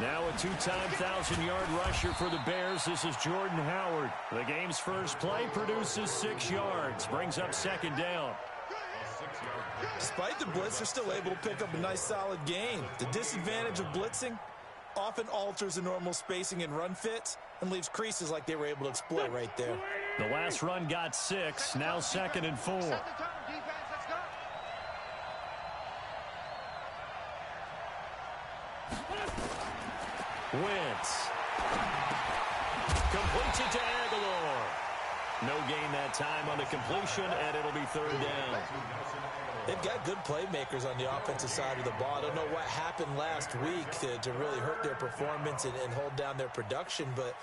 Now a two-time 1,000-yard rusher for the Bears. This is Jordan Howard. The game's first play produces 6 yards. Brings up second down. Despite the blitz, they're still able to pick up a nice, solid gain. The disadvantage of blitzing often alters the normal spacing and run fits and leaves creases like they were able to exploit right there. The last run got 6. Now 2nd and 4. Wentz. Completes it to Aguilar. No gain that time on the completion, and it'll be third down. They've got good playmakers on the offensive side of the ball. I don't know what happened last week to really hurt their performance and hold down their production, but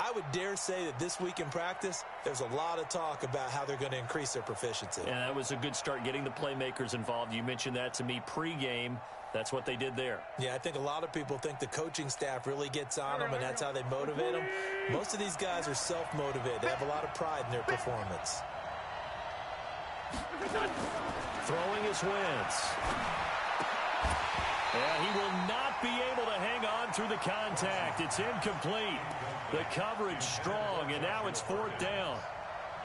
I would dare say that this week in practice, there's a lot of talk about how they're going to increase their proficiency. And that was a good start, getting the playmakers involved. You mentioned that to me pregame. That's what they did there. Yeah, I think a lot of people think the coaching staff really gets on them, and that's how they motivate them. Most of these guys are self-motivated. They have a lot of pride in their performance. Throwing is Wentz. And he will not be able to hang on through the contact. It's incomplete. The coverage strong, and now it's 4th down.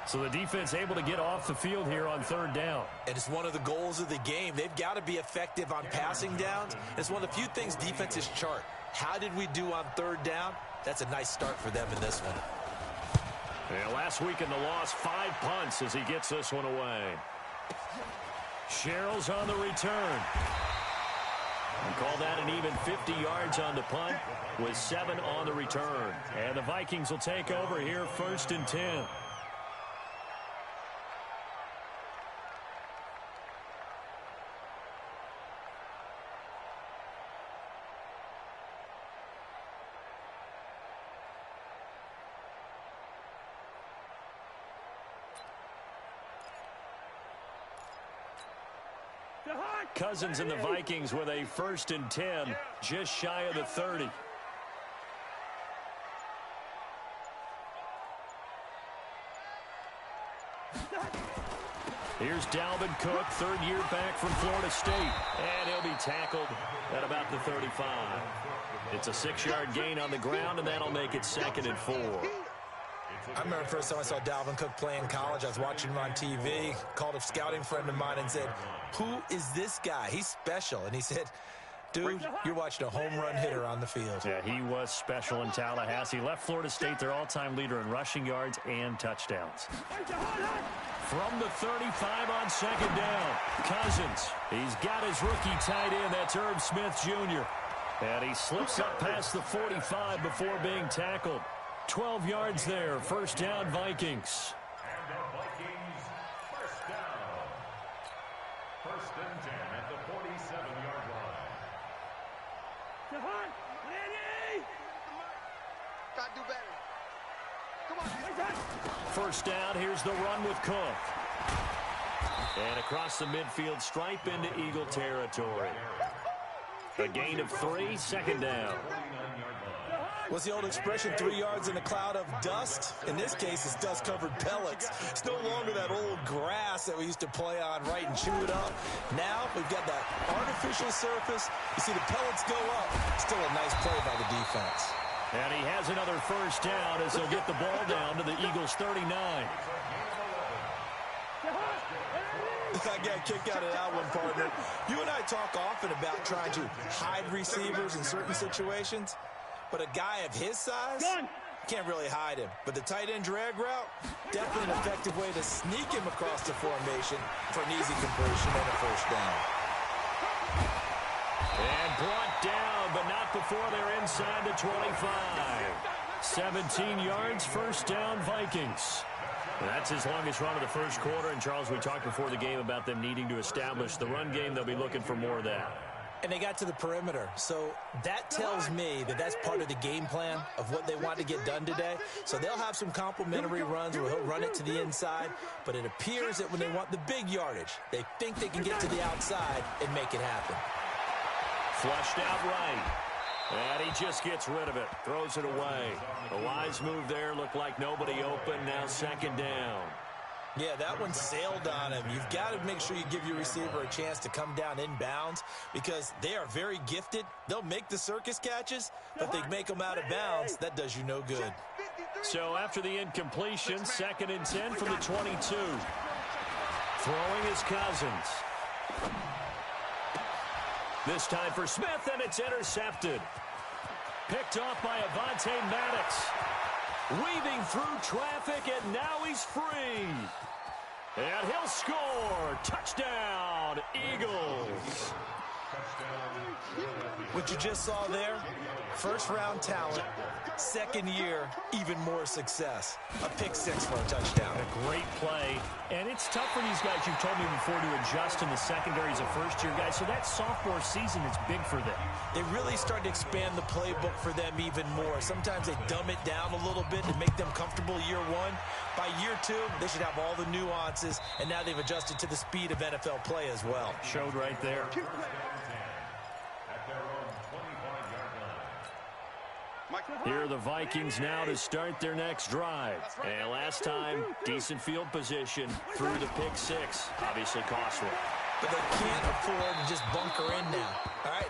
So the defense able to get off the field here on 3rd down. And it's one of the goals of the game. They've got to be effective on passing downs. It's one of the few things defenses chart. How did we do on 3rd down? That's a nice start for them in this one. Yeah, last week in the loss, 5 punts as he gets this one away. Sherrill's on the return. And call that an even 50 yards on the punt with 7 on the return. And the Vikings will take over here 1st and 10. Cousins and the Vikings with a 1st and 10, just shy of the 30. Here's Dalvin Cook, 3rd year back from Florida State. And he'll be tackled at about the 35. It's a 6-yard gain on the ground, and that'll make it 2nd and 4. I remember the first time I saw Dalvin Cook play in college. I was watching him on TV, called a scouting friend of mine and said, "Who is this guy? He's special." And he said, "Dude, you're watching a home run hitter on the field." Yeah, he was special in Tallahassee. Left Florida State, their all-time leader in rushing yards and touchdowns. From the 35 on 2nd down, Cousins. He's got his rookie tight end. That's Herb Smith Jr. And he slips up past the 45 before being tackled. 12 yards there. 1st down, Vikings. And the Vikings, 1st down. 1st and 10 at the 47-yard line. Got to do better. Come on. 1st down. Here's the run with Cook. And across the midfield stripe into Eagle territory. A gain of 3, 2nd down. What's the old expression, 3 yards in a cloud of dust? In this case, it's dust-covered pellets. It's no longer that old grass that we used to play on, right, and chew it up. Now we've got that artificial surface. You see the pellets go up. Still a nice play by the defense. And he has another 1st down as they'll get the ball down to the Eagles' 39. I got a kick out of that one, partner. You and I talk often about trying to hide receivers in certain situations. But a guy of his size, can't really hide him. But the tight end drag route, definitely an effective way to sneak him across the formation for an easy completion and a 1st down. And brought down, but not before they're inside the 25. 17 yards, 1st down, Vikings. And that's his longest run of the 1st quarter. And, Charles, we talked before the game about them needing to establish the run game. They'll be looking for more of that. And they got to the perimeter. So that tells me that that's part of the game plan of what they want to get done today. So they'll have some complementary runs where he'll run it to the inside. But it appears that when they want the big yardage, they think they can get to the outside and make it happen. Flushed out right. And he just gets rid of it. Throws it away. A wise move there. Looked like nobody open. Now 2nd down. Yeah, that one sailed on him. You've got to make sure you give your receiver a chance to come down inbounds because they are very gifted. They'll make the circus catches, but if they make them out of bounds, that does you no good. So after the incompletion, 2nd and 10 from the 22. Throwing is Cousins. This time for Smith, and it's intercepted. Picked off by Avonte Maddox. Weaving through traffic, and now he's free. And he'll score. Touchdown, Eagles. What you just saw there, first-round talent, second year, even more success. A pick-6 for a touchdown. A great play. And it's tough for these guys, you've told me before, to adjust in the secondary as a first-year guy. So that sophomore season is big for them. They really start to expand the playbook for them even more. Sometimes they dumb it down a little bit to make them comfortable year one. By year 2, they should have all the nuances, and now they've adjusted to the speed of NFL play as well. Showed right there. Here are the Vikings now to start their next drive. And last time, decent field position through the pick-6. Obviously costly. But they can't afford to just bunker in now. All right,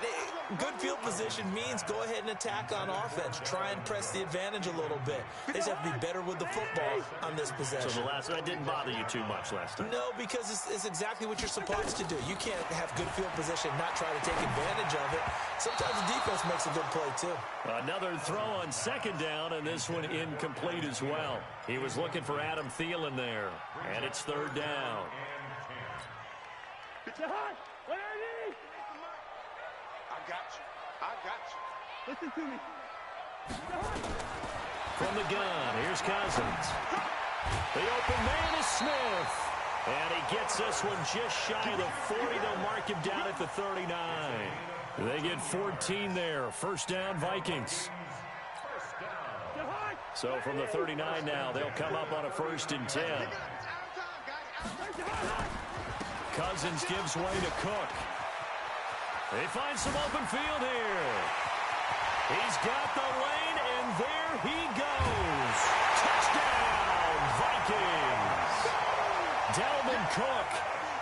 good field position means go ahead and attack on offense. Try and press the advantage a little bit. They just have to be better with the football on this possession. So that didn't bother you too much last time? No, because it's exactly what you're supposed to do. You can't have good field position and not try to take advantage of it. Sometimes the defense makes a good play, too. Another throw on 2nd down, and this one incomplete as well. He was looking for Adam Thielen there, and it's 3rd down. I got you. Listen to me. From the gun, here's Cousins. The open man is Smith. And he gets this one just shy of the 40. They'll mark him down at the 39. They get 14 there. 1st down, Vikings. So from the 39 now, they'll come up on a 1st and 10. Cousins gives way to Cook. They find some open field here. He's got the lane, and there he goes. Touchdown, Vikings. Dalvin Cook,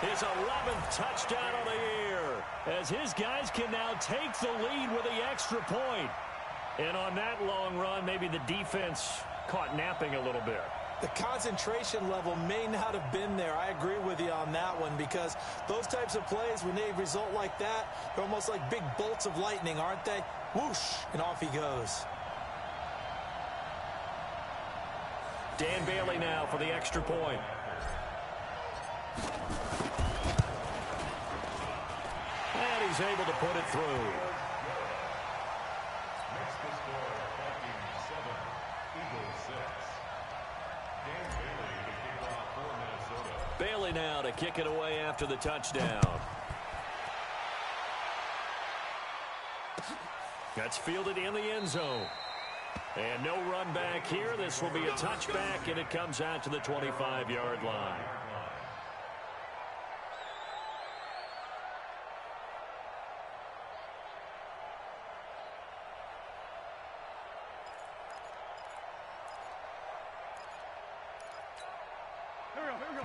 his 11th touchdown of the year, as his guys can now take the lead with the extra point. And on that long run, maybe the defense caught napping a little bit. The concentration level may not have been there. I agree with you on that one because those types of plays, when they result like that, they're almost like big bolts of lightning, aren't they? Whoosh, and off he goes. Dan Bailey now for the extra point. And he's able to put it through. Bailey now to kick it away after the touchdown. That's fielded in the end zone. And no run back here. This will be a touchback, and it comes out to the 25-yard line.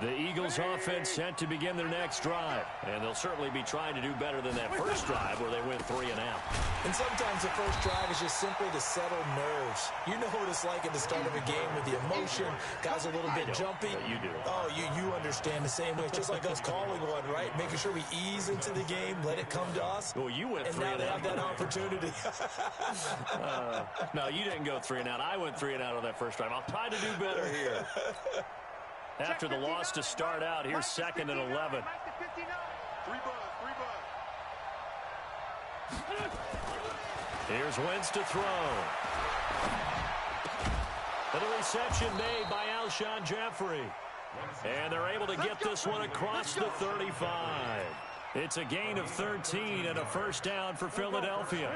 The Eagles offense set to begin their next drive. And they'll certainly be trying to do better than that first drive where they went 3 and out. And sometimes the first drive is just simply to settle nerves. You know what it's like at the start of a game with the emotion. Guys are a little bit jumpy. You do. Oh, you understand the same way. It's just like us calling one, right? Making sure we ease into the game, let it come to us. Well, you went 3 and and now out. they have that opportunity. No, you didn't go 3 and out. I went 3 and out on that first drive. I'll try to do better here. After the loss to start out, here's 2nd and 11. Here's Wentz to throw. And a reception made by Alshon Jeffrey. And they're able to get this one across the 35. It's a gain of 13 and a 1st down for Philadelphia.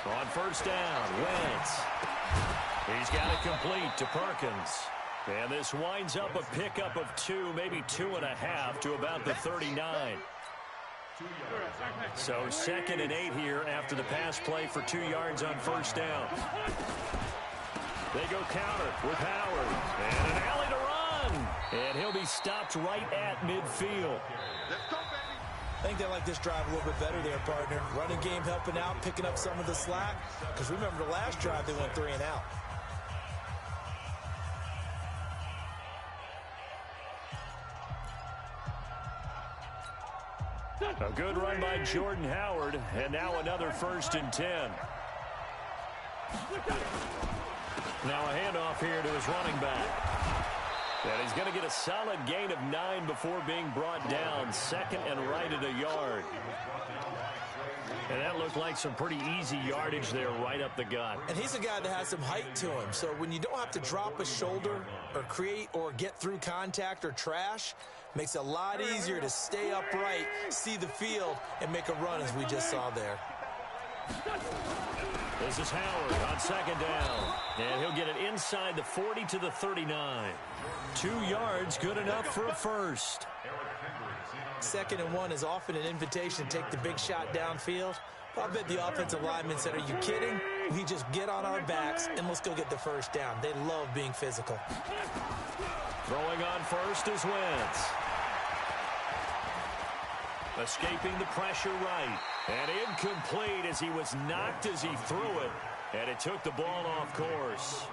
On 1st down, Wentz. He's got it complete to Perkins. And this winds up a pickup of 2, maybe 2.5 to about the 39. So 2nd and 8 here after the pass play for 2 yards on 1st down. They go counter with Howard. And an alley to run. And he'll be stopped right at midfield. Let's go, baby. I think they like this drive a little bit better there, partner. Running game helping out, picking up some of the slack. Because remember, the last drive they went 3 and out. A good run by Jordan Howard, and now another 1st and 10. Now a handoff here to his running back. And he's going to get a solid gain of 9 before being brought down. 2nd and right at a yard. And that looked like some pretty easy yardage there right up the gut. And he's a guy that has some height to him. So when you don't have to drop a shoulder or create or get through contact or trash, makes it a lot easier to stay upright, see the field, and make a run as we just saw there. This is Howard on 2nd down. And he'll get it inside the 40 to the 39. 2 yards, good enough for a first. 2nd and 1 is often an invitation to take the big shot downfield. But I bet the offensive linemen said, are you kidding? We just get on our backs and let's go get the first down. They love being physical. Throwing on first is Wentz. Escaping the pressure right. And incomplete as he was knocked as he threw it. And it took the ball off course.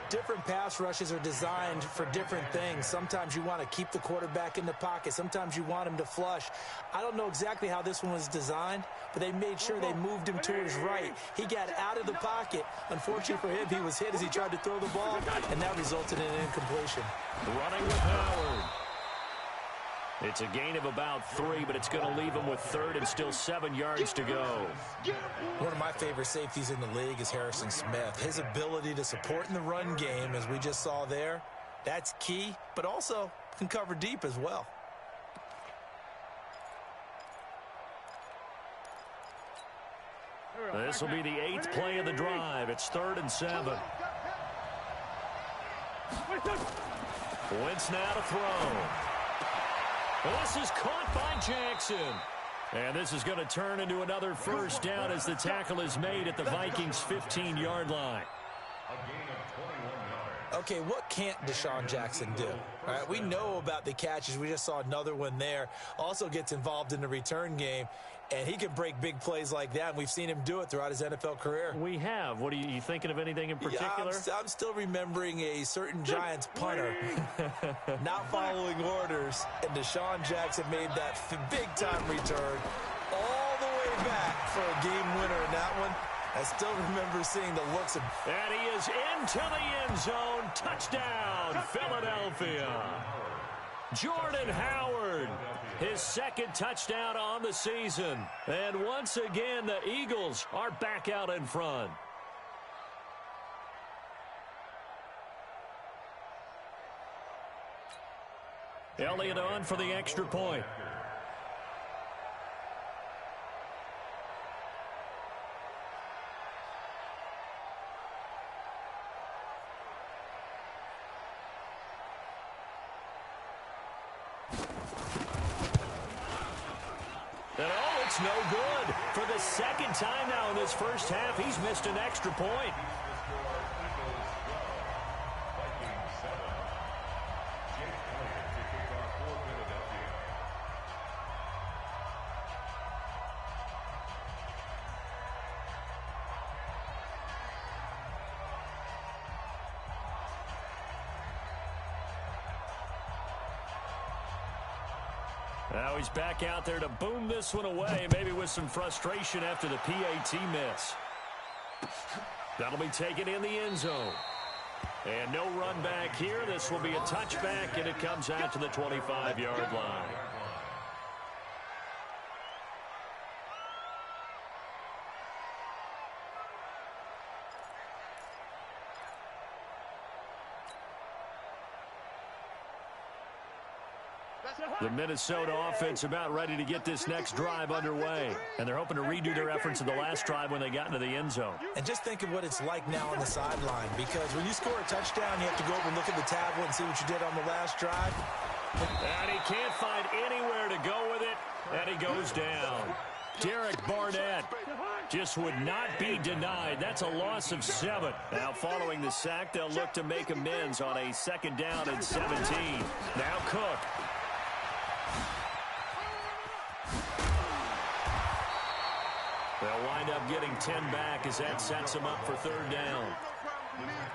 Different pass rushes are designed for different things. Sometimes you want to keep the quarterback in the pocket. Sometimes you want him to flush. I don't know exactly how this one was designed, but they made sure they moved him to his right. He got out of the pocket. Unfortunately for him, he was hit as he tried to throw the ball, and that resulted in an incompletion. Running with Howard. It's a gain of about 3, but it's going to leave him with 3rd and still 7 yards to go. One of my favorite safeties in the league is Harrison Smith. His ability to support in the run game, as we just saw there, that's key, but also can cover deep as well. This will be the 8th play of the drive. It's 3rd and 7. Wentz now to throw. This is caught by Jackson. And this is going to turn into another first down as the tackle is made at the Vikings' 15-yard line. Okay, what can't Deshaun Jackson do? All right, we know about the catches. We just saw another one there. Also gets involved in the return game, and he can break big plays like that, and we've seen him do it throughout his NFL career. We have. What are you thinking of anything in particular? Yeah, I'm still remembering a certain Giants punter not following orders, and Deshaun Jackson made that big-time return all the way back for a game winner in that one. I still remember seeing the looks of... And he is into the end zone. Touchdown, Philadelphia. Jordan Howard, his 2nd touchdown on the season. And once again, the Eagles are back out in front. Elliott on for the extra point. And oh, it's no good. For the 2nd time now in this first half, he's missed an extra point. Now he's back out there to boom this one away, maybe with some frustration after the PAT miss. That'll be taken in the end zone. And no run back here. This will be a touchback, and it comes out to the 25-yard line. The Minnesota offense about ready to get this next drive underway. And they're hoping to redo their efforts of the last drive when they got into the end zone. And just think of what it's like now on the sideline, because when you score a touchdown, you have to go over and look at the tablet and see what you did on the last drive. And he can't find anywhere to go with it, and he goes down. Derek Barnett just would not be denied. That's a loss of 7. Now, following the sack, they'll look to make amends on a 2nd down and 17. Now Cook. They'll wind up getting 10 back as that sets them up for 3rd down.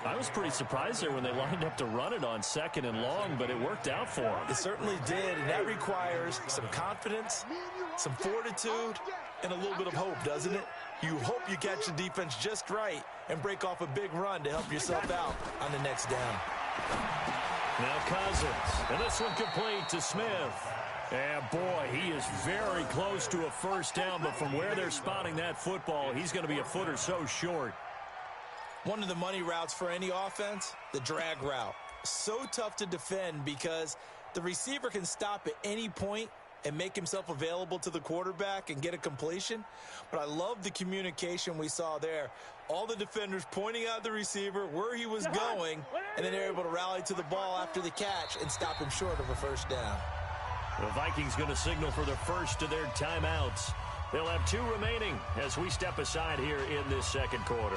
I was pretty surprised there when they lined up to run it on 2nd and long, but it worked out for them. It certainly did, and that requires some confidence, some fortitude, and a little bit of hope, doesn't it? You hope you catch the defense just right and break off a big run to help yourself out on the next down. Now Cousins, and this one complete to Smith. And boy, he is very close to a 1st down, but from where they're spotting that football, he's going to be a foot or so short. One of the money routes for any offense, the drag route. So tough to defend because the receiver can stop at any point and make himself available to the quarterback and get a completion. But I love the communication we saw there. All the defenders pointing out the receiver, where he was going, and then they're able to rally to the ball after the catch and stop him short of a 1st down. The Vikings going to signal for the first of their timeouts. They'll have 2 remaining as we step aside here in this 2nd quarter.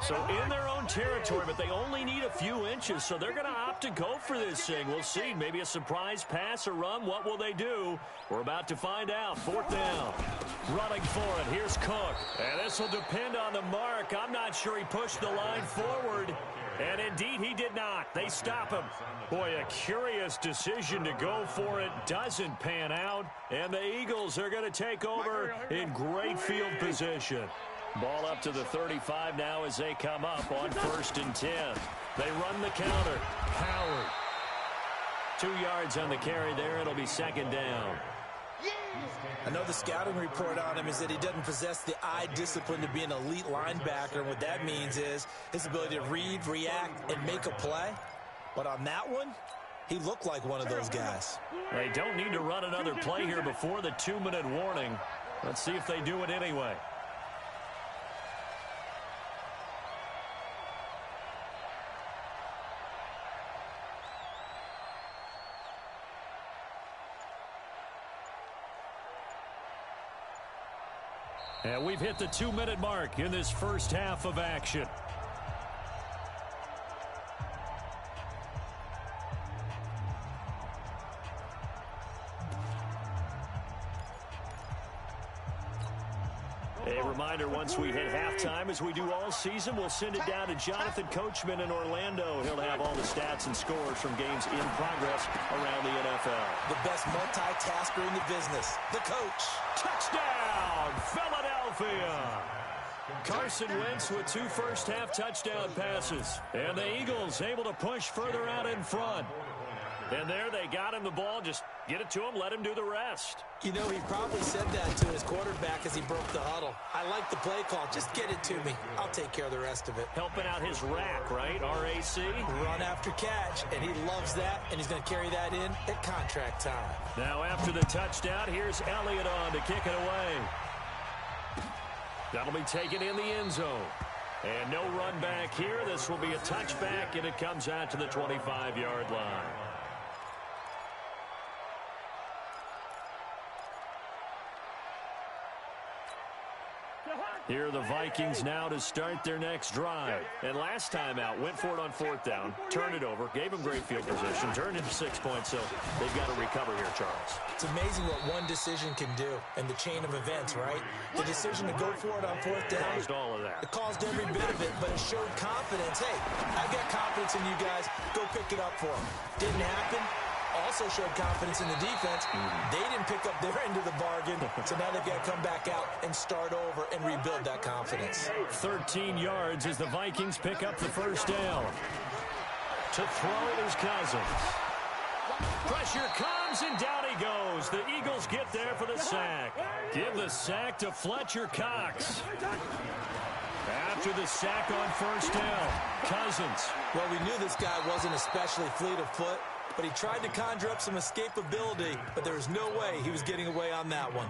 So in their own territory, but they only need a few inches, so they're going to opt to go for this thing. We'll see. Maybe a surprise pass or run. What will they do? We're about to find out. 4th down. Running for it. Here's Cook. And this will depend on the mark. I'm not sure he pushed the line forward. And indeed, he did not. They stop him. Boy, a curious decision to go for it. Doesn't pan out. And the Eagles are going to take over in great field position. Ball up to the 35 now as they come up on 1st and 10. They run the counter. Howard. 2 yards on the carry there. It'll be 2nd down. I know the scouting report on him is that he doesn't possess the eye discipline to be an elite linebacker. And what that means is his ability to read, react, and make a play. But on that one, he looked like one of those guys. They don't need to run another play here before the 2-minute warning. Let's see if they do it anyway. And we've hit the 2-minute mark in this first half of action. A reminder, once we hit halftime, as we do all season, we'll send it down to Jonathan Coachman in Orlando. He'll have all the stats and scores from games in progress around the NFL. The best multitasker in the business, the coach. Touchdown, Philadelphia! Carson Wentz with 2 first-half touchdown passes. And the Eagles able to push further out in front. And there they got him the ball. Just get it to him, let him do the rest. You know, he probably said that to his quarterback as he broke the huddle. I like the play call. Just get it to me. I'll take care of the rest of it. Helping out his rack, right? R-A-C? Run after catch, and he loves that, and he's going to carry that in at contract time. Now after the touchdown, here's Elliott on to kick it away. That'll be taken in the end zone. And no run back here. This will be a touchback, and it comes out to the 25-yard line. Here are the Vikings now to start their next drive. And last time out, went for it on 4th down, turned it over, gave them great field position, turned into 6 points, so they've got to recover here, Charles. It's amazing what one decision can do in the chain of events, right? The decision to go for it on 4th down. Caused all of that. It caused every bit of it, but it showed confidence. Hey, I've got confidence in you guys. Go pick it up for them. Didn't happen. Also showed confidence in the defense. They didn't pick up their end of the bargain, so now they've got to come back out and start over and rebuild that confidence. 13 yards as the Vikings pick up the first down. To throw is Cousins. Pressure comes, and down he goes. The Eagles get there for the sack. Give the sack to Fletcher Cox. After the sack on first down, Cousins. Well, we knew this guy wasn't especially fleet of foot, but he tried to conjure up some escapability, but there was no way he was getting away on that one.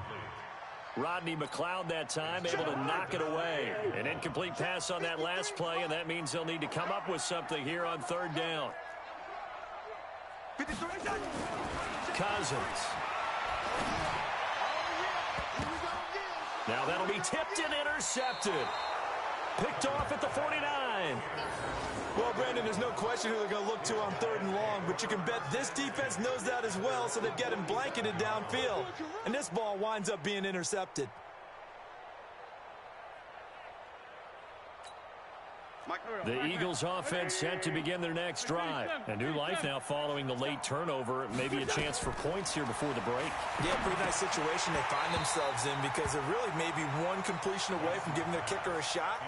Rodney McLeod that time able to knock it away. An incomplete pass on that last play, and that means they'll need to come up with something here on third down. Cousins. Now that'll be tipped and intercepted. Picked off at the 49. Well, Brandon, there's no question who they're going to look to on third and long, but you can bet this defense knows that as well, so they've got him blanketed downfield. And this ball winds up being intercepted. The Eagles offense set to begin their next drive. A new life now following the late turnover. Maybe a chance for points here before the break. Yeah, pretty nice situation they find themselves in because they're really maybe one completion away from giving their kicker a shot.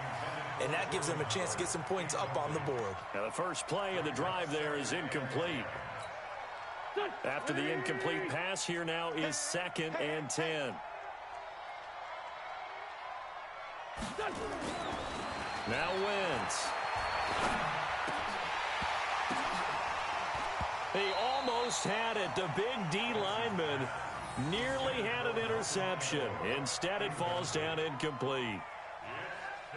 And that gives them a chance to get some points up on the board. Now the first play of the drive there is incomplete. After the incomplete pass, here now is 2nd and 10. Now Wentz. He almost had it. The big D lineman nearly had an interception. Instead, it falls down incomplete.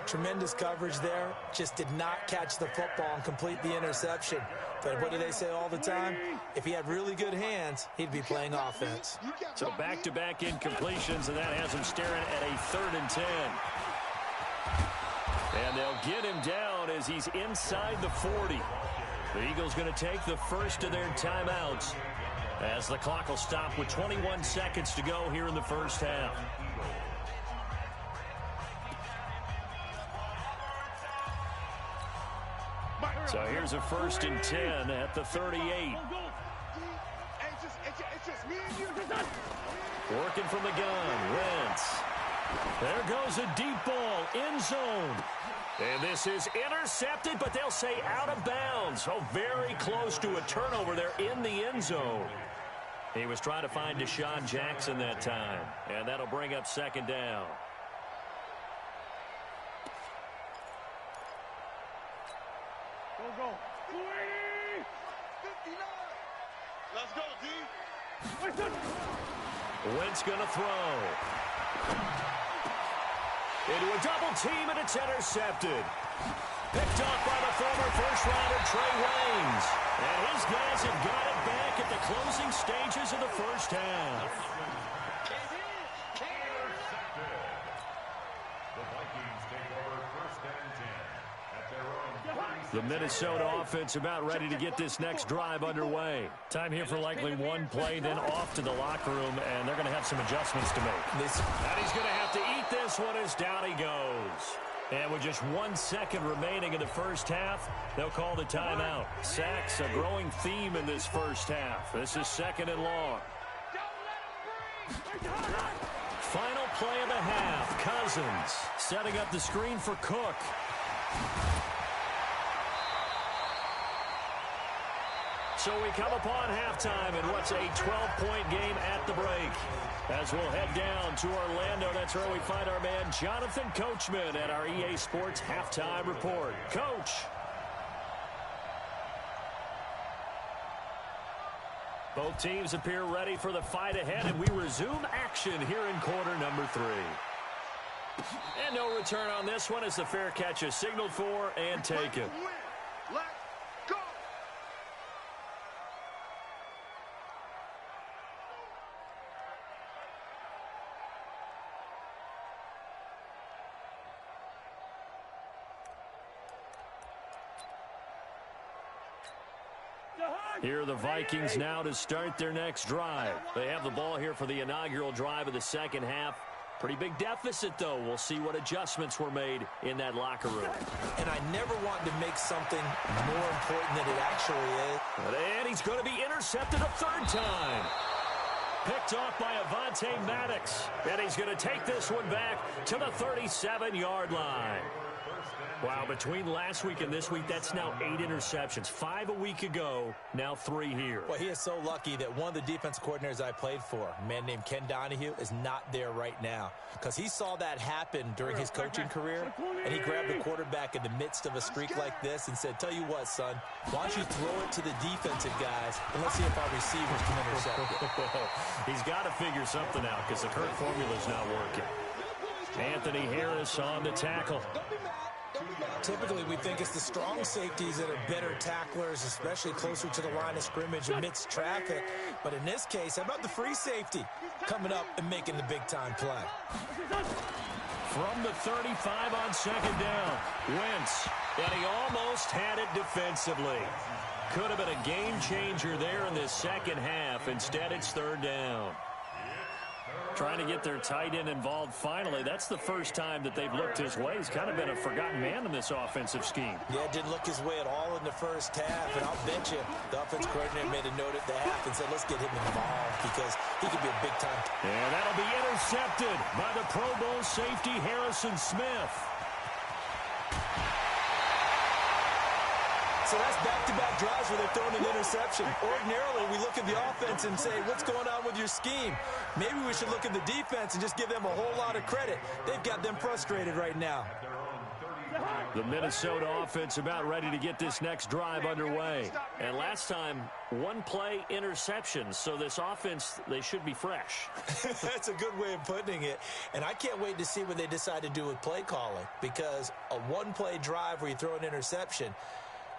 Tremendous coverage there. Just did not catch the football and complete the interception. But what do they say all the time? If he had really good hands, he'd be playing offense. So back-to-back incompletions, and that has him staring at a 3rd and 10. And they'll get him down as he's inside the 40. The Eagles going to take the first of their timeouts as the clock will stop with 21 seconds to go here in the first half. So here's a 1st and 10 at the 38. Working from the gun, Wentz. There goes a deep ball, end zone. And this is intercepted, but they'll say out of bounds. Oh, very close to a turnover there in the end zone. He was trying to find Deshaun Jackson that time, and that'll bring up 2nd down. Go. 59. Let's go, D. Wentz going to throw. Into a double team, and it's intercepted. Picked off by the former first-rounder Trey Waynes. And his guys have got it back at the closing stages of the first half. The Vikings take over 1st and 10 at their own. The Minnesota offense about ready to get this next drive underway. Time here for likely one play, then off to the locker room, and they're going to have some adjustments to make. And he's going to have to eat this one as down he goes. And with just 1 second remaining in the first half, they'll call the timeout. Sacks, a growing theme in this first half. This is 2nd and long. Final play of the half. Cousins setting up the screen for Cook. So we come upon halftime in what's a 12-point game at the break. As we'll head down to Orlando, that's where we find our man Jonathan Coachman at our EA Sports Halftime Report. Coach. Both teams appear ready for the fight ahead, and we resume action here in quarter number 3. And no return on this one as the fair catch is signaled for and taken. Let's go. Here are the Vikings now to start their next drive. They have the ball here for the inaugural drive of the second half. Pretty big deficit, though. We'll see what adjustments were made in that locker room. And I never want to make something more important than it actually is. And he's going to be intercepted a 3rd time. Picked off by Avonte Maddox. And he's going to take this one back to the 37-yard line. Wow, between last week and this week, that's now 8 interceptions. 5 a week ago, now 3 here. Well, he is so lucky that one of the defense coordinators I played for, a man named Ken Donahue, is not there right now. Because he saw that happen during his coaching career, and he grabbed the quarterback in the midst of a streak like this and said, tell you what, son, why don't you throw it to the defensive guys, and let's see if our receivers can intercept it. He's got to figure something out because the current formula is not working. Anthony Harris on the tackle. Typically, we think it's the strong safeties that are better tacklers, especially closer to the line of scrimmage amidst traffic. But in this case, how about the free safety coming up and making the big-time play? From the 35 on second down, Wentz, and he almost had it defensively. Could have been a game-changer there in this second half. Instead, it's third down. Trying to get their tight end involved finally. That's the first time that they've looked his way. He's kind of been a forgotten man in this offensive scheme. Yeah, didn't look his way at all in the first half. And I'll bet you the offense coordinator made a note at the half and said, let's get him involved because he could be a big-time. And that'll be intercepted by the Pro Bowl safety Harrison Smith. So that's back-to-back drives where they've thrown an interception. Ordinarily, we look at the offense and say, what's going on with your scheme? Maybe we should look at the defense and just give them a whole lot of credit. They've got them frustrated right now. The Minnesota offense about ready to get this next drive underway. And last time, one play interception. So this offense, they should be fresh. That's a good way of putting it. And I can't wait to see what they decide to do with play calling. Because a one-play drive where you throw an interception,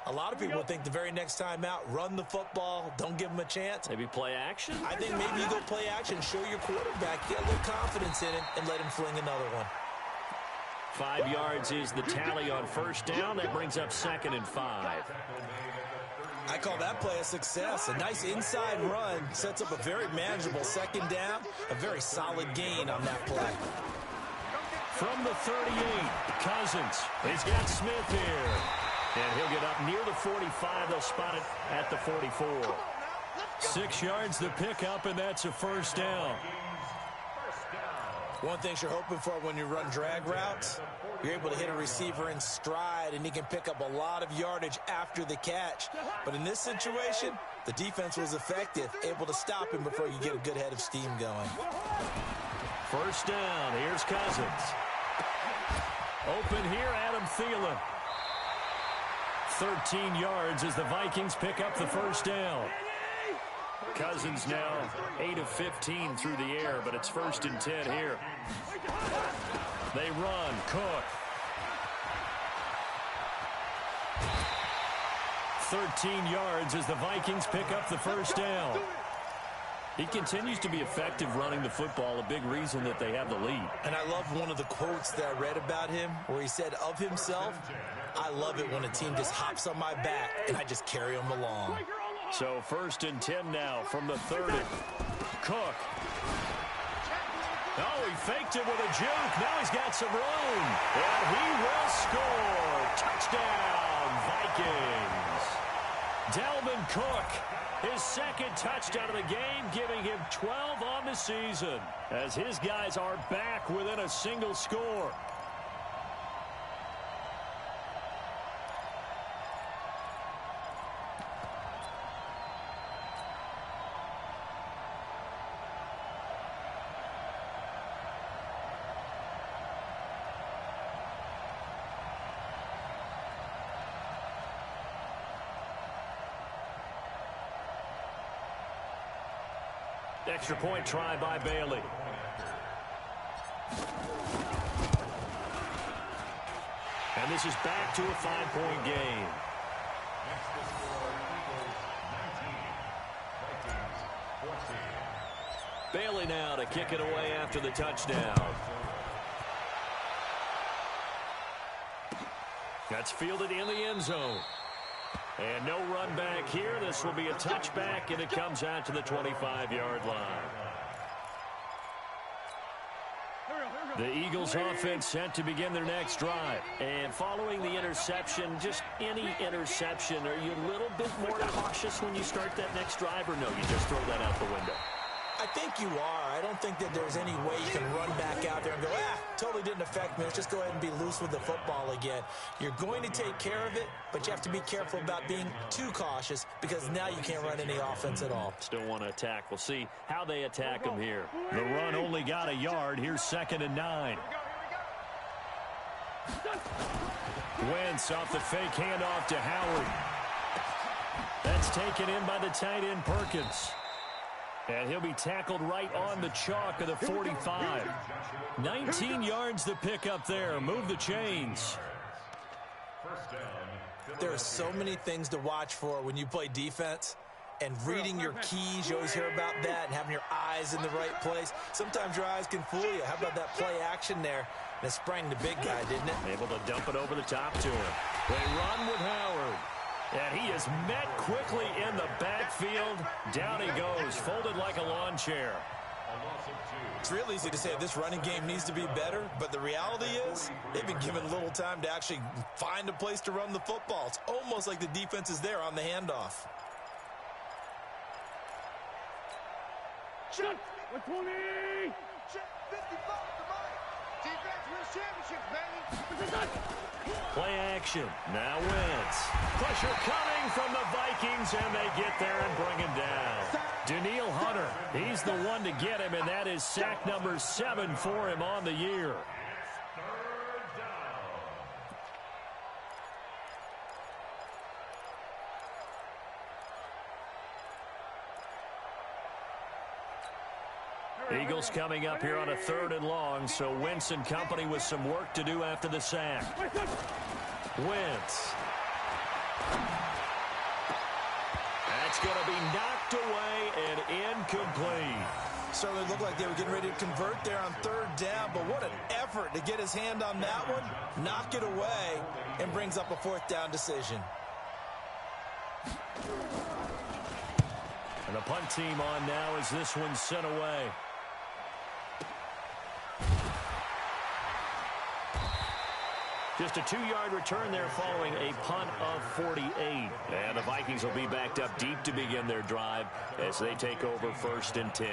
a lot of people think the very next time out, run the football, don't give them a chance. Maybe play action? I think maybe you go play action, show your quarterback, get a little confidence in it, and let him fling another one. 5 yards is the tally on first down. That brings up 2nd and 5. I call that play a success. A nice inside run sets up a very manageable second down, a very solid gain on that play. From the 38, Cousins. He's got Smith here. And he'll get up near the 45. They'll spot it at the 44. 6 yards the pickup, and that's a first down. One thing you're hoping for when you run drag routes, you're able to hit a receiver in stride, and he can pick up a lot of yardage after the catch. But in this situation, the defense was effective, able to stop him before you get a good head of steam going. First down. Here's Cousins. Open here, Adam Thielen. 13 yards as the Vikings pick up the first down. Cousins now 8 of 15 through the air, but it's 1st and 10 here. They run. Cook. 13 yards as the Vikings pick up the first down. He continues to be effective running the football, a big reason that they have the lead. And I love one of the quotes that I read about him where he said of himself, I love it when a team just hops on my back and I just carry them along. So 1st and 10 now from the 30. Cook. Oh, he faked it with a juke. Now he's got some room. And he will score. Touchdown, Vikings. Dalvin Cook, his 2nd touchdown of the game, giving him 12 on the season, as his guys are back within a single score. Extra point try by Bailey. And this is back to a 5-point game. Bailey now to kick it away after the touchdown. That's fielded in the end zone. And no run back here. This will be a touchback, and it comes out to the 25-yard line. The Eagles offense set to begin their next drive. And following the interception, just any interception, are you a little bit more cautious when you start that next drive, or no, you just throw that out the window? I think you are. I don't think that there's any way you can run back out there and go, totally didn't affect me. Let's just go ahead and be loose with the football again. You're going to take care of it, but you have to be careful about being too cautious because now you can't run any offense at all. Still want to attack. We'll see how they attack him here. The run only got a yard. Here's 2nd and 9. Wentz off the fake handoff to Howard. That's taken in by the tight end Perkins. And he'll be tackled right on the chalk of the 45. 19 yards to pick up there. Move the chains. There are so many things to watch for when you play defense. And reading your keys, you always hear about that, and having your eyes in the right place. Sometimes your eyes can fool you. How about that play action there? And it sprang the big guy, didn't it? Able to dump it over the top to him. They run with Howard. And he is met quickly in the backfield. Down he goes, folded like a lawn chair. It's real easy to say this running game needs to be better, but the reality is they've been given little time to actually find a place to run the football. It's almost like the defense is there on the handoff. Shut! 120! Shut! 55 to mine! Defense wins championships, baby! Play action. Now Wentz. Pressure coming from the Vikings, and they get there and bring him down. Danielle Hunter, he's the one to get him, and that is sack number 7 for him on the year. Eagles coming up here on a 3rd and long, so Wentz and company with some work to do after the sack. Wentz. That's going to be knocked away and incomplete. Certainly looked like they were getting ready to convert there on 3rd down, but what an effort to get his hand on that one, knock it away, and brings up a 4th down decision. And the punt team on now as this one's sent away. Just a 2-yard return there following a punt of 48. And the Vikings will be backed up deep to begin their drive as they take over 1st and 10.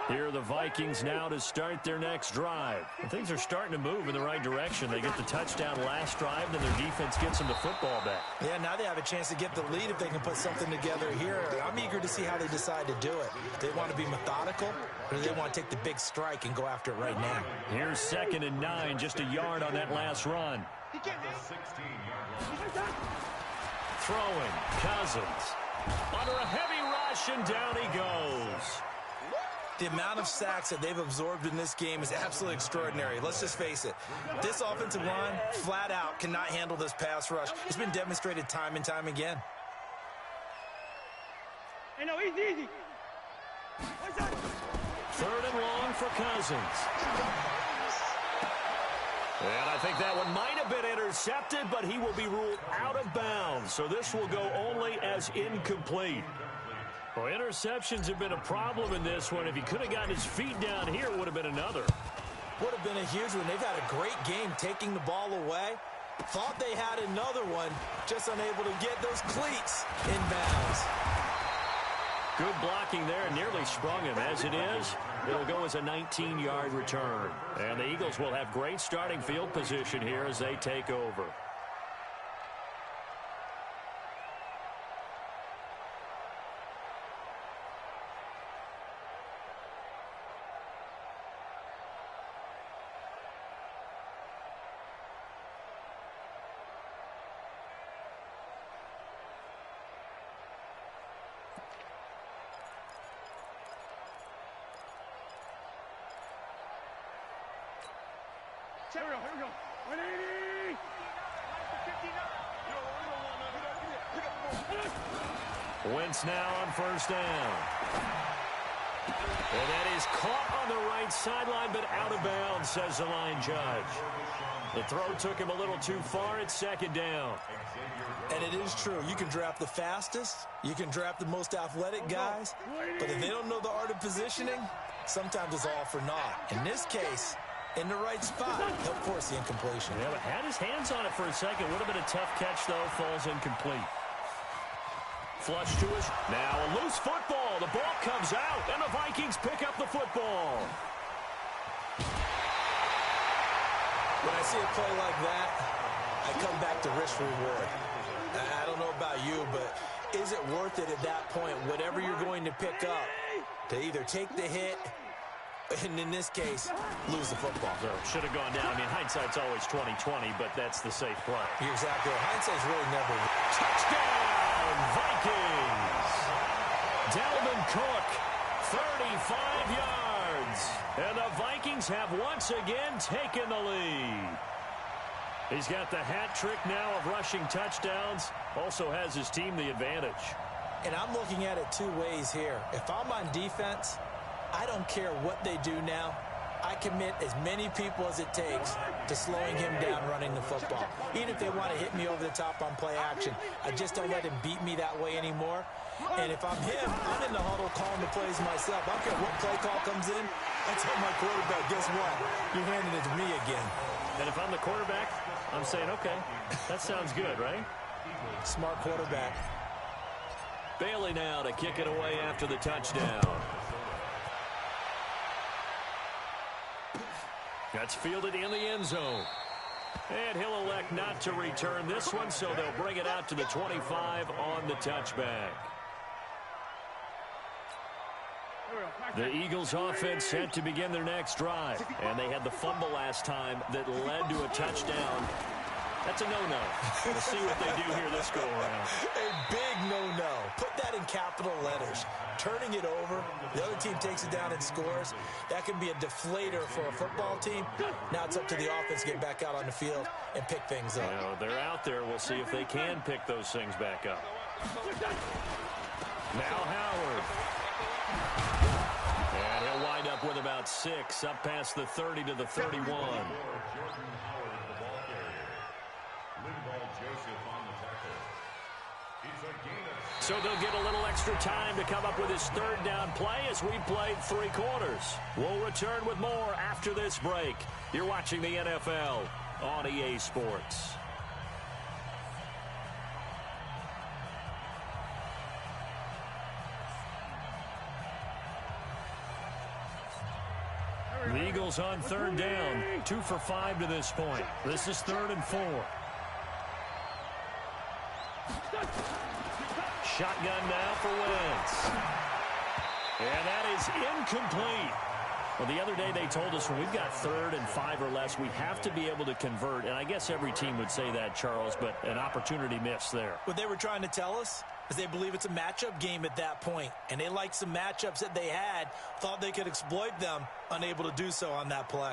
Here are the Vikings now to start their next drive. And things are starting to move in the right direction. They get the touchdown last drive, then their defense gets them the football back. Yeah, now they have a chance to get the lead if they can put something together here. I'm eager to see how they decide to do it. Do they want to be methodical, or do they want to take the big strike and go after it right now? Here's 2nd and 9, just a yard on that last run. Throwing, Cousins. Under a heavy rush, and down he goes. The amount of sacks that they've absorbed in this game is absolutely extraordinary. Let's just face it. This offensive line, flat out, cannot handle this pass rush. It's been demonstrated time and time again. Hey, no, easy. 3rd and long for Cousins. And I think that one might have been intercepted, but he will be ruled out of bounds. So this will go only as incomplete. Well, interceptions have been a problem in this one. If he could have gotten his feet down here, it would have been another. Would have been a huge one. They've had a great game taking the ball away. Thought they had another one, just unable to get those cleats in bounds. Good blocking there, nearly sprung him. As it is, it'll go as a 19-yard return. And the Eagles will have great starting field position here as they take over. Here we go. 180! Wentz now on 1st down. And that is caught on the right sideline, but out of bounds, says the line judge. The throw took him a little too far. It's 2nd down. And it is true. You can draft the fastest. You can draft the most athletic guys. But if they don't know the art of positioning, sometimes it's all for naught. In this case, in the right spot, he'll force the incompletion. Yeah, but had his hands on it for a second. Would have been a tough catch, though. Falls incomplete. Flush to us. Now a loose football. The ball comes out, and the Vikings pick up the football. When I see a play like that, I come back to risk reward. I don't know about you, but is it worth it at that point, whatever you're going to pick up, to either take the hit, and in this case, lose the football? So should have gone down. I mean, hindsight's always 20/20, but that's the safe play. You're exactly right. Hindsight's really never. Touchdown, Vikings! Dalvin Cook, 35 yards. And the Vikings have once again taken the lead. He's got the hat trick now of rushing touchdowns. Also has his team the advantage. And I'm looking at it two ways here. If I'm on defense, I don't care what they do now. I commit as many people as it takes to slowing him down running the football. Even if they want to hit me over the top on play action, I just don't let him beat me that way anymore. And if I'm him, I'm in the huddle calling the plays myself. I don't care what play call comes in. I tell my quarterback, guess what? You're handing it to me again. And if I'm the quarterback, I'm saying, okay, that sounds good, right? Smart quarterback. Bailey now to kick it away after the touchdown. That's fielded in the end zone. And he'll elect not to return this one, so they'll bring it out to the 25 on the touchback. The Eagles offense set to begin their next drive. And they had the fumble last time that led to a touchdown. That's a no-no. We'll see what they do here this go-around. A big no-no. Put that in capital letters. Turning it over, the other team takes it down and scores. That can be a deflator for a football team. Now it's up to the offense to get back out on the field and pick things up. You know, they're out there. We'll see if they can pick those things back up. Now Howard. And he'll wind up with about 6, up past the 30 to the 31. So they'll get a little extra time to come up with his third down play as we played 3 quarters. We'll return with more after this break. You're watching the NFL on EA Sports. The Eagles on third down, 2 for 5 to this point. This is 3rd and 4. Shotgun now for Wentz. And that is incomplete. Well, the other day they told us when we've got 3rd and 5 or less, we have to be able to convert. And I guess every team would say that, Charles, but an opportunity missed there. What they were trying to tell us is they believe it's a matchup game at that point. And they liked some matchups that they had, thought they could exploit them, unable to do so on that play.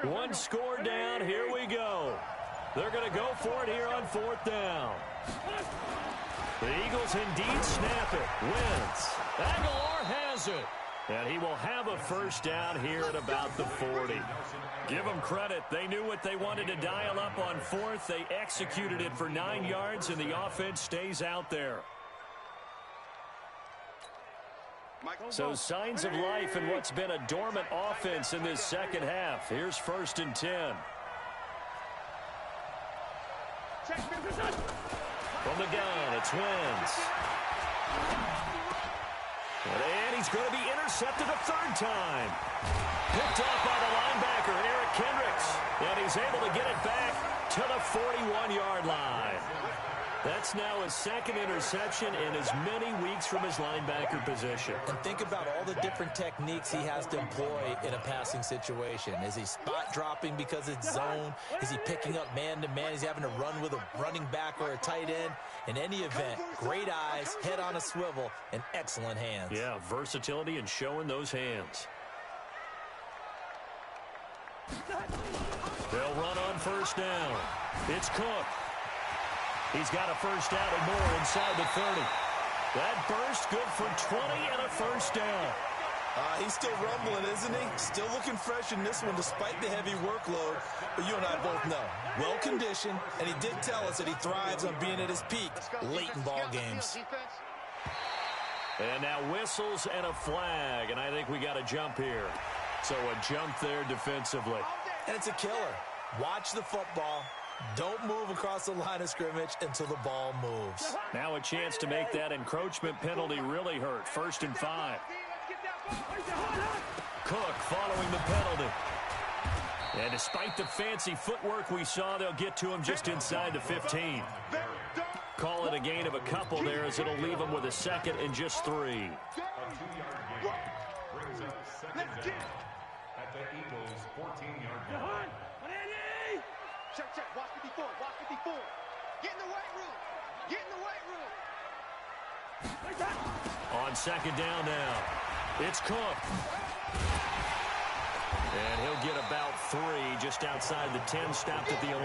One score down. Here we go. They're going to go for it here on 4th down. The Eagles indeed snap it. Wentz. Aguilar has it. And he will have a first down here at about the 40. Give them credit. They knew what they wanted to dial up on 4th. They executed it for 9 yards, and the offense stays out there. So signs of life in what's been a dormant offense in this second half. Here's 1st and 10. From the gun, it's Wentz. And he's going to be intercepted a 3rd time. Picked off by the linebacker, Eric Kendricks. And he's able to get it back to the 41-yard line. That's now his 2nd interception in as many weeks from his linebacker position. And think about all the different techniques he has to employ in a passing situation. Is he spot dropping because it's zone? Is he picking up man-to-man? Is he having to run with a running back or a tight end? In any event, great eyes, head on a swivel, and excellent hands. Yeah, versatility and showing those hands. They'll run on 1st down. It's Cook. He's got a first down and more inside the 30. That burst good for 20 and a first down. He's still rumbling, isn't he? Still looking fresh in this one despite the heavy workload. But you and I both know, well-conditioned, and he did tell us that he thrives on being at his peak late in ball games. And now whistles and a flag, and I think we got a jump here. So a jump there defensively. And it's a killer. Watch the football. Don't move across the line of scrimmage until the ball moves. Now a chance to make that encroachment penalty really hurt. 1st and 5. Cook following the penalty. And despite the fancy footwork we saw, they'll get to him just inside the 15. Call it a gain of a couple there as it'll leave him with a 2nd and just 3. A 2-yard gain brings up 2nd down at the Eagles' 14-yard line. Check. Watch 54. Get in the weight room. On 2nd down now, it's Cook. And he'll get about 3 just outside the 10, stopped at the 11.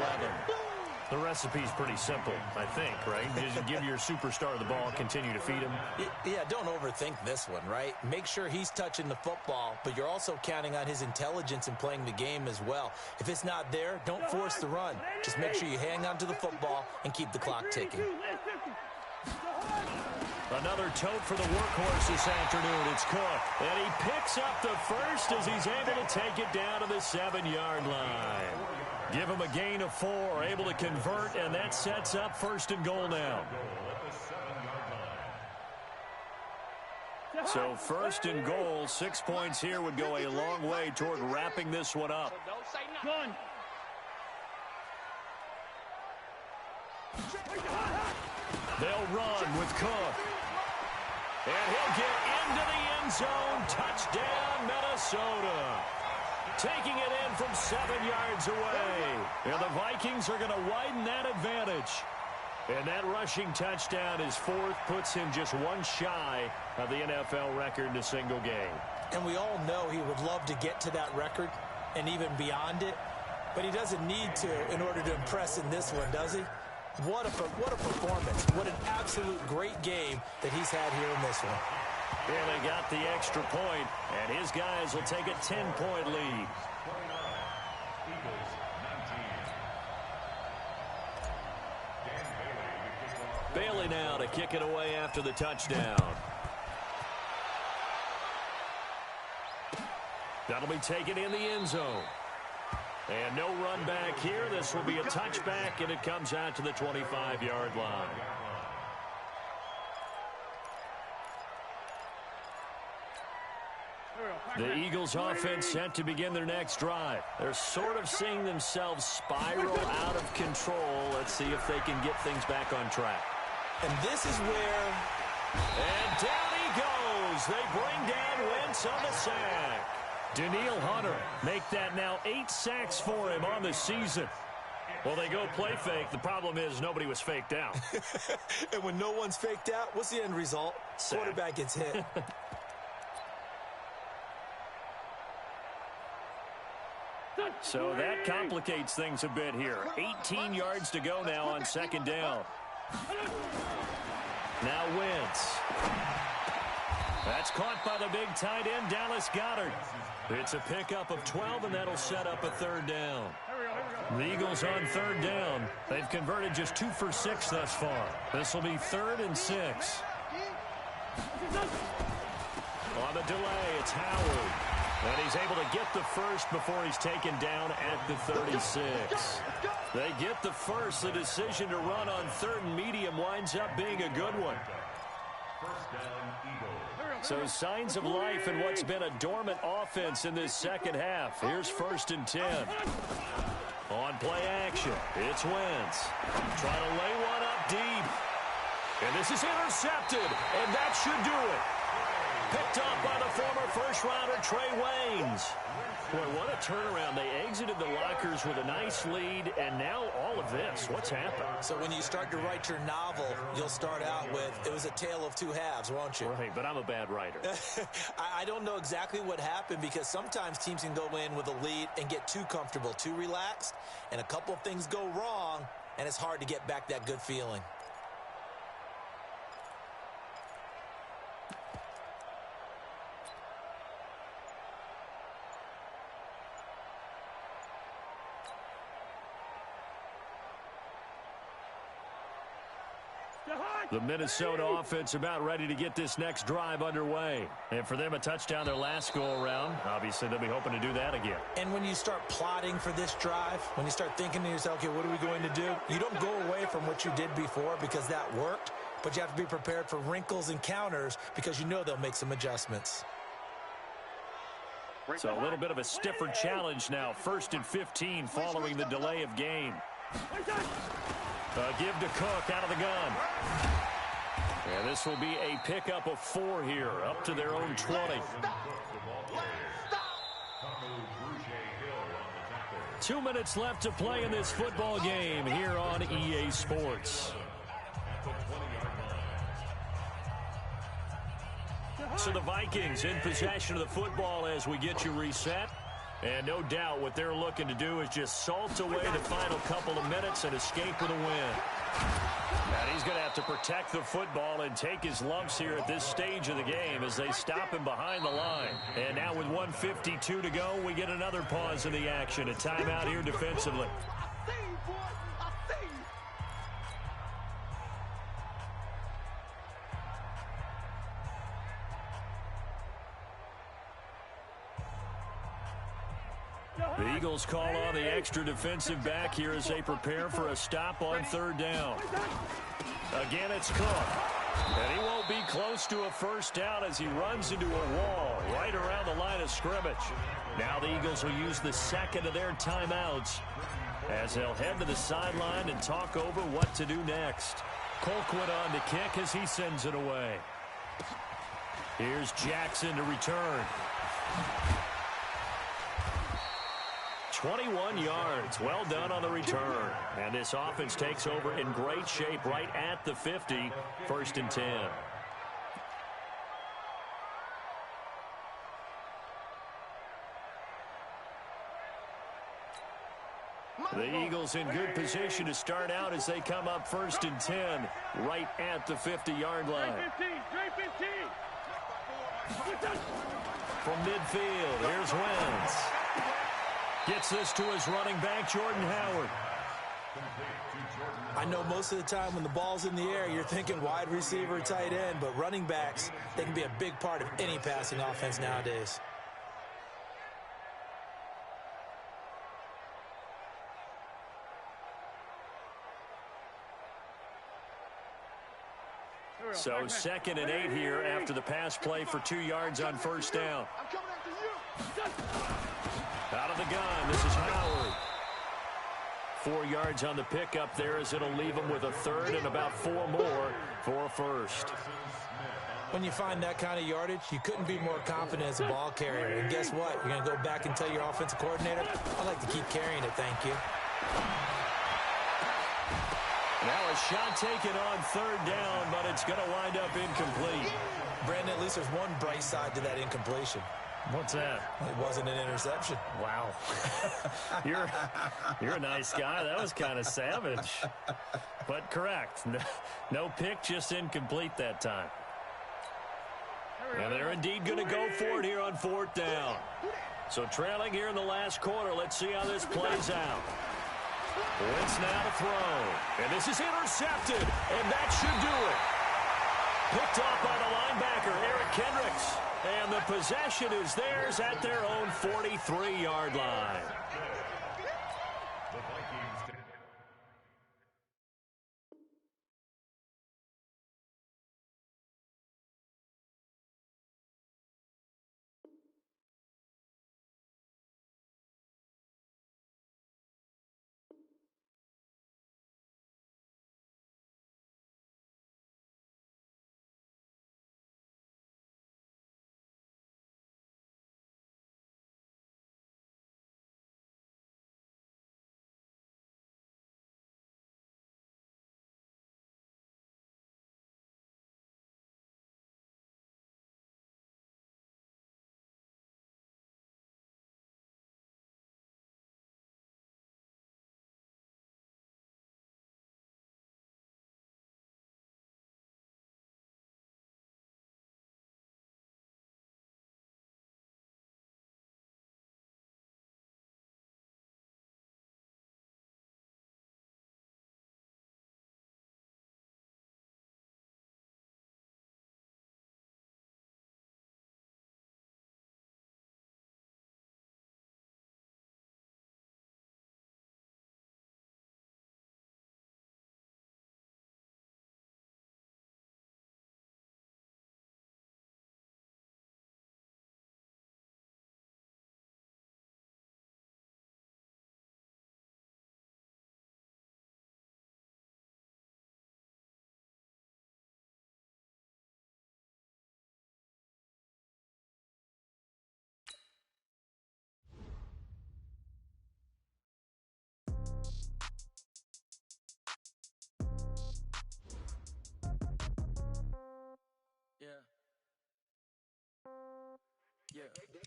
The recipe's pretty simple, I think, right? Just give your superstar the ball, continue to feed him. Yeah, don't overthink this one, right? Make sure he's touching the football, but you're also counting on his intelligence in playing the game as well. If it's not there, don't force the run. Just make sure you hang on to the football and keep the clock ticking. Another tote for the workhorse this afternoon. It's Cook. And he picks up the first as he's able to take it down to the 7-yard line. Give him a gain of 4, able to convert, and that sets up 1st and goal now. So 1st and goal, 6 points here would go a long way toward wrapping this one up. They'll run with Cook. And he'll get into the end zone. Touchdown, Minnesota. Taking it in from 7 yards away. And the Vikings are going to widen that advantage. And that rushing touchdown is 4th, puts him just 1 shy of the NFL record in a single game. And we all know he would love to get to that record and even beyond it. But he doesn't need to in order to impress in this one, does he? What a performance. What an absolute great game that he's had here in this one. Here they got the extra point, and his guys will take a 10-point lead. Bailey now to kick it away after the touchdown. That'll be taken in the end zone. And no run back here. This will be a touchback, and it comes out to the 25-yard line. The Eagles offense set to begin their next drive. They're sort of seeing themselves spiral out of control. Let's see if they can get things back on track. And this is where... And down he goes. They bring down Wentz on the sack. Daniil Hunter make that now 8 sacks for him on the season. Well, they go play fake. The problem is nobody was faked out. And when no one's faked out, what's the end result? Sack. Quarterback gets hit. So that complicates things a bit here. 18 yards to go now on 2nd down. Now Wentz. That's caught by the big tight end, Dallas Goedert. It's a pickup of 12, and that'll set up a 3rd down. The Eagles on 3rd down. They've converted just 2 for 6 thus far. This will be 3rd and 6. On the delay, it's Howard. And he's able to get the first before he's taken down at the 36. They get the first. The decision to run on 3rd and medium winds up being a good one. So signs of life in what's been a dormant offense in this second half. Here's 1st and 10. On play action, it's Wentz. Trying to lay one up deep. And this is intercepted, and that should do it. Picked off by the former first-rounder Trey Waynes. Boy, what a turnaround. They exited the lockers with a nice lead, and now all of this. What's happened? So when you start to write your novel, you'll start out with, it was a tale of 2 halves, won't you? Right, but I'm a bad writer. I don't know exactly what happened because sometimes teams can go in with a lead and get too comfortable, too relaxed, and a couple of things go wrong, and it's hard to get back that good feeling. The Minnesota offense about ready to get this next drive underway. And for them, a touchdown their last go-around. Obviously, they'll be hoping to do that again. And when you start plotting for this drive, when you start thinking to yourself, okay, what are we going to do? You don't go away from what you did before because that worked, but you have to be prepared for wrinkles and counters because you know they'll make some adjustments. So a little bit of a stiffer challenge now. 1st and 15 following the delay of game. Give to Cook out of the gun. And this will be a pickup of 4 here, up to their own 20. 2 minutes left to play in this football game here on EA Sports. So the Vikings in possession of the football as we get you reset. And no doubt what they're looking to do is just salt away the final couple of minutes and escape with a win. And he's going to have to protect the football and take his lumps here at this stage of the game as they stop him behind the line. And now with 1:52 to go, we get another pause in the action. A timeout here defensively. The Eagles call on the extra defensive back here as they prepare for a stop on 3rd down. Again, it's Cook. And he won't be close to a first down as he runs into a wall right around the line of scrimmage. Now the Eagles will use the second of their timeouts as they'll head to the sideline and talk over what to do next. Colquitt on to kick as he sends it away. Here's Jackson to return. 21 yards. Well done on the return. And this offense takes over in great shape right at the 50. 1st and 10. The Eagles in good position to start out as they come up 1st and 10 right at the 50-yard line. From midfield, here's Wentz. Gets this to his running back, Jordan Howard. I know most of the time when the ball's in the air, you're thinking wide receiver, tight end, but running backs, they can be a big part of any passing offense nowadays. So 2nd and 8 here after the pass play for 2 yards on 1st down. Out of the gun, this is Howard. 4 yards on the pickup there as it'll leave him with a 3rd and about 4 more for a 1st. When you find that kind of yardage, you couldn't be more confident as a ball carrier. And guess what? You're going to go back and tell your offensive coordinator, I'd like to keep carrying it, thank you. Now a shot taken on 3rd down, but it's going to wind up incomplete. Brandon, at least there's one bright side to that incompletion. What's that? It wasn't an interception. Wow. You're a nice guy. That was kind of savage. But correct. No pick, just incomplete that time. And they're indeed going to go for it here on 4th down. So trailing here in the last quarter. Let's see how this plays out. Wentz now to throw. And this is intercepted. And that should do it. Picked off by the linebacker, Eric Kendricks. And the possession is theirs at their own 43-yard line.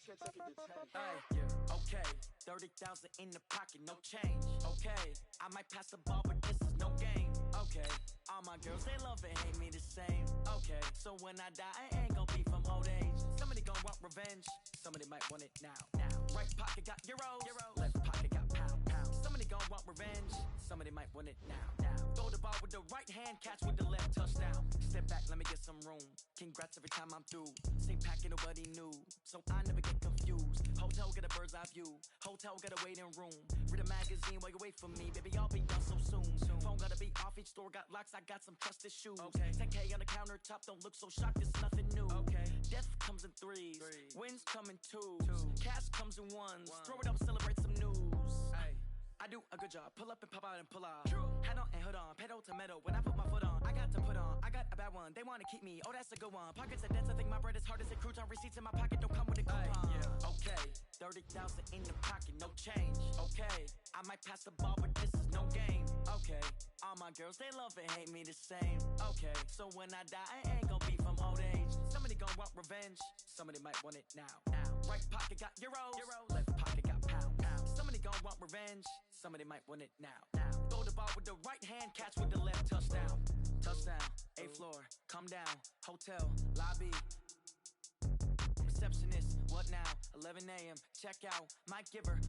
Hey, yeah, okay, 30,000 in the pocket, no change. Okay, I might pass the ball, but this is no game. Okay, all my girls, they love and hate me the same. Okay, so when I die, I ain't gonna be from old age. Somebody gon' want revenge, somebody might want it now. Right pocket got euros, left pocket got pound. Somebody gon' want revenge, somebody might want it now. Throw the ball with the right hand, catch with the left, touchdown. Step back, let me get some room. Congrats every time I'm through. Same packet, nobody new, so I never get confused. Hotel get a bird's eye view, hotel get a waiting room. Read a magazine while you wait for me, baby, I'll be done so soon. Phone gotta be off, each store got locks, I got some trusted shoes. 10K on the countertop, don't look so shocked, it's nothing new. Death comes in threes, wins come in twos, cash comes in ones. Throw it up, celebrate some news. I do a good job, pull up and pop out and pull off. Head on and hood on, pedal to metal. When I put my foot on, I got to put on. I got a bad one, they wanna keep me, oh that's a good one. Pockets are dense, I think my bread is hard as a crouton. Receipts in my pocket don't come with a coupon. Okay, 30,000 in the pocket, no change. Okay, I might pass the ball, but this is no game. Okay, all my girls, they love and hate me the same. Okay, so when I die, I ain't gonna be from old age. Somebody gon' want revenge, somebody might want it now. Right pocket got euros, left pocket got pound. Somebody gon' want revenge, somebody might want it now. Throw the ball with the right hand, catch with the left, touchdown. Touchdown, 8th floor, come down, hotel, lobby. Receptionist, what now? 11 a.m., check out, might give her